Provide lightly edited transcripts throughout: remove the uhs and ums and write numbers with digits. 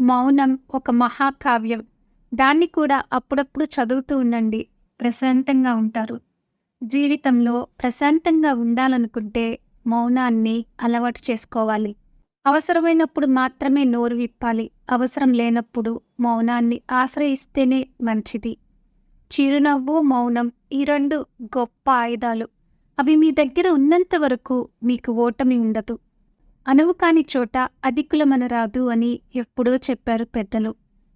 మౌనం ఒక మహాకావ్యం. దాన్ని కూడా అప్పుడప్పుడు చదువుతూ ఉండండి. ప్రశాంతంగా ఉంటారు. జీవితంలో ప్రశాంతంగా ఉండాలనుకుంటే మౌనాన్ని అలవాటు చేసుకోవాలి. అవసరమైనప్పుడు మాత్రమే నోరు విప్పాలి. అవసరం లేనప్పుడు మౌనాన్ని ఆశ్రయిస్తేనే మంచిది. చిరునవ్వు, మౌనం ఈ రెండు గొప్ప ఆయుధాలు. అవి మీ దగ్గర ఉన్నంత వరకు మీకు ఓటమి ఉండదు. అనువు కాని చోట అధికులమనరాదు అని ఎప్పుడో చెప్పారు పెద్దలు.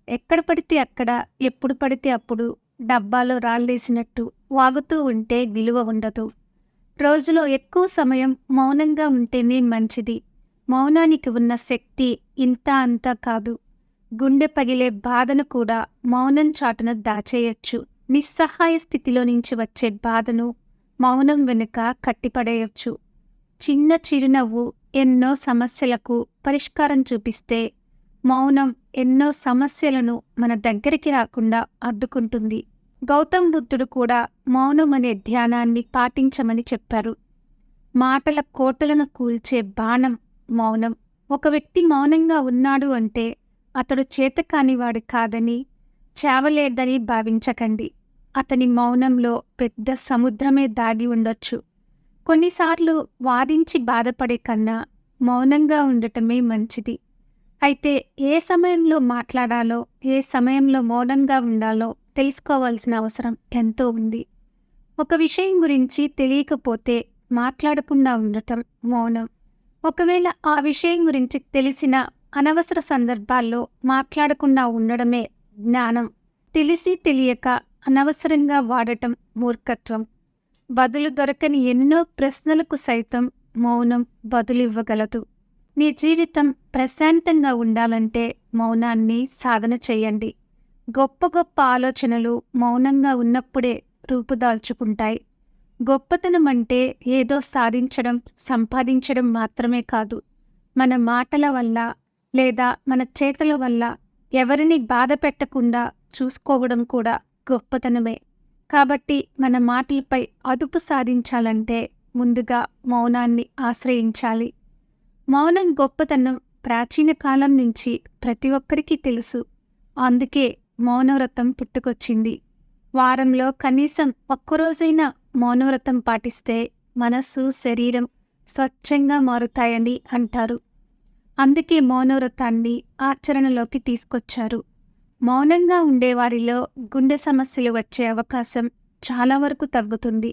ఎక్కడ పడితే అక్కడ, ఎప్పుడు పడితే అప్పుడు డబ్బాలో రాళ్ళేసినట్టు వాగుతూ ఉంటే విలువ ఉండదు. రోజులో ఎక్కువ సమయం మౌనంగా ఉంటేనే మంచిది. మౌనానికి ఉన్న శక్తి ఇంత అంతా కాదు. గుండె పగిలే బాధను కూడా మౌనం చాటున దాచేయొచ్చు. నిస్సహాయ స్థితిలో నుంచి వచ్చే బాధను మౌనం వెనుక కట్టిపడేయొచ్చు. చిన్న చిరునవ్వు ఎన్నో సమస్యలకు పరిష్కారం చూపిస్తే, మౌనం ఎన్నో సమస్యలను మన దగ్గరికి రాకుండా అడ్డుకుంటుంది. గౌతమ్ బుద్ధుడు కూడా మౌనం అనే ధ్యానాన్ని పాటించమని చెప్పారు. మాటల కోటలను కూల్చే బాణం మౌనం. ఒక వ్యక్తి మౌనంగా ఉన్నాడు అంటే అతడు చేతకానివాడు కాదని, చావలేదని భావించకండి. అతని మౌనంలో పెద్ద సముద్రమే దాగి ఉండొచ్చు. కొన్నిసార్లు వాదించి బాధపడే కన్నా మౌనంగా ఉండటమే మంచిది. అయితే ఏ సమయంలో మాట్లాడాలో, ఏ సమయంలో మౌనంగా ఉండాలో తెలుసుకోవాల్సిన అవసరం ఎంతో ఉంది. ఒక విషయం గురించి తెలియకపోతే మాట్లాడకుండా ఉండటం మౌనం. ఒకవేళ ఆ విషయం గురించి తెలిసిన అనవసర సందర్భాల్లో మాట్లాడకుండా ఉండడమే జ్ఞానం. తెలిసి తెలియక అనవసరంగా వాడటం మూర్ఖత్వం. బదులు దొరకని ఎన్నో ప్రశ్నలకు సైతం మౌనం బదులివ్వగలదు. నీ జీవితం ప్రశాంతంగా ఉండాలంటే మౌనాన్ని సాధన చెయ్యండి. గొప్ప గొప్ప ఆలోచనలు మౌనంగా ఉన్నప్పుడే రూపుదాల్చుకుంటాయి. గొప్పతనం అంటే ఏదో సాధించడం, సంపాదించడం మాత్రమే కాదు. మన మాటల వల్ల లేదా మన చేతల వల్ల ఎవరిని బాధ పెట్టకుండా చూసుకోవడం కూడా గొప్పతనమే. కాబట్టి మన మాటలపై అదుపు సాధించాలంటే ముందుగా మౌనాన్ని ఆశ్రయించాలి. మౌనం గొప్పతనం ప్రాచీన కాలం నుంచి ప్రతి ఒక్కరికి తెలుసు. అందుకే మౌనవ్రతం పుట్టుకొచ్చింది. వారంలో కనీసం ఒక్కరోజైనా మౌనవ్రతం పాటిస్తే మనస్సు, శరీరం స్వచ్ఛంగా మారుతాయని అంటారు. అందుకే మౌనవ్రతాన్ని ఆచరణలోకి తీసుకొచ్చారు. మౌనంగా ఉండేవారిలో గుండె సమస్యలు వచ్చే అవకాశం చాలా వరకు తగ్గుతుంది.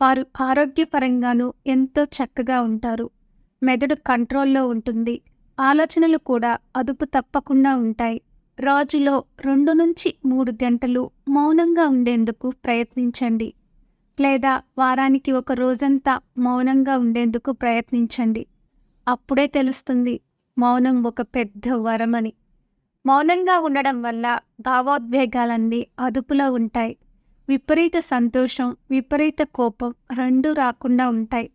వారు ఆరోగ్యపరంగానూ ఎంతో చక్కగా ఉంటారు. మెదడు కంట్రోల్లో ఉంటుంది. ఆలోచనలు కూడా అదుపు తప్పకుండా ఉంటాయి. రోజులో 2 నుంచి 3 గంటలు మౌనంగా ఉండేందుకు ప్రయత్నించండి. లేదా వారానికి ఒక రోజంతా మౌనంగా ఉండేందుకు ప్రయత్నించండి. అప్పుడే తెలుస్తుంది మౌనం ఒక పెద్ద వరమని. మౌనంగా ఉండడం వల్ల భావోద్వేగాలన్నీ అదుపులో ఉంటాయి. విపరీత సంతోషం, విపరీత కోపం రెండూ రాకుండా ఉంటాయి.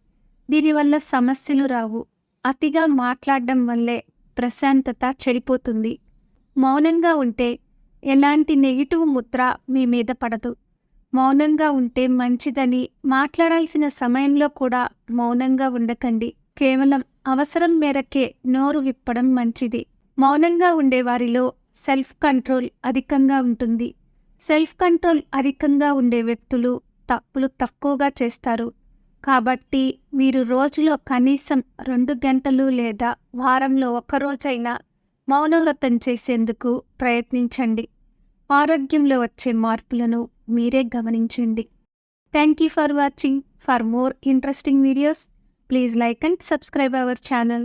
దీనివల్ల సమస్యలు రావు. అతిగా మాట్లాడడం వల్లే ప్రశాంతత చెడిపోతుంది. మౌనంగా ఉంటే ఎలాంటి నెగిటివ్ ముద్ర మీ మీద పడదు. మౌనంగా ఉంటే మంచిదని మాట్లాడాల్సిన సమయంలో కూడా మౌనంగా ఉండకండి. కేవలం అవసరం మేరకే నోరు విప్పడం మంచిది. మౌనంగా ఉండేవారిలో సెల్ఫ్ కంట్రోల్ అధికంగా ఉంటుంది. సెల్ఫ్ కంట్రోల్ అధికంగా ఉండే వ్యక్తులు తప్పులు తక్కువగా చేస్తారు. కాబట్టి మీరు రోజులో కనీసం 2 గంటలు లేదా వారంలో ఒక్కరోజైనా మౌనవ్రతం చేసేందుకు ప్రయత్నించండి. ఆరోగ్యంలో వచ్చే మార్పులను మీరే గమనించండి. Thank you for watching. For more interesting videos, please like and subscribe our channel.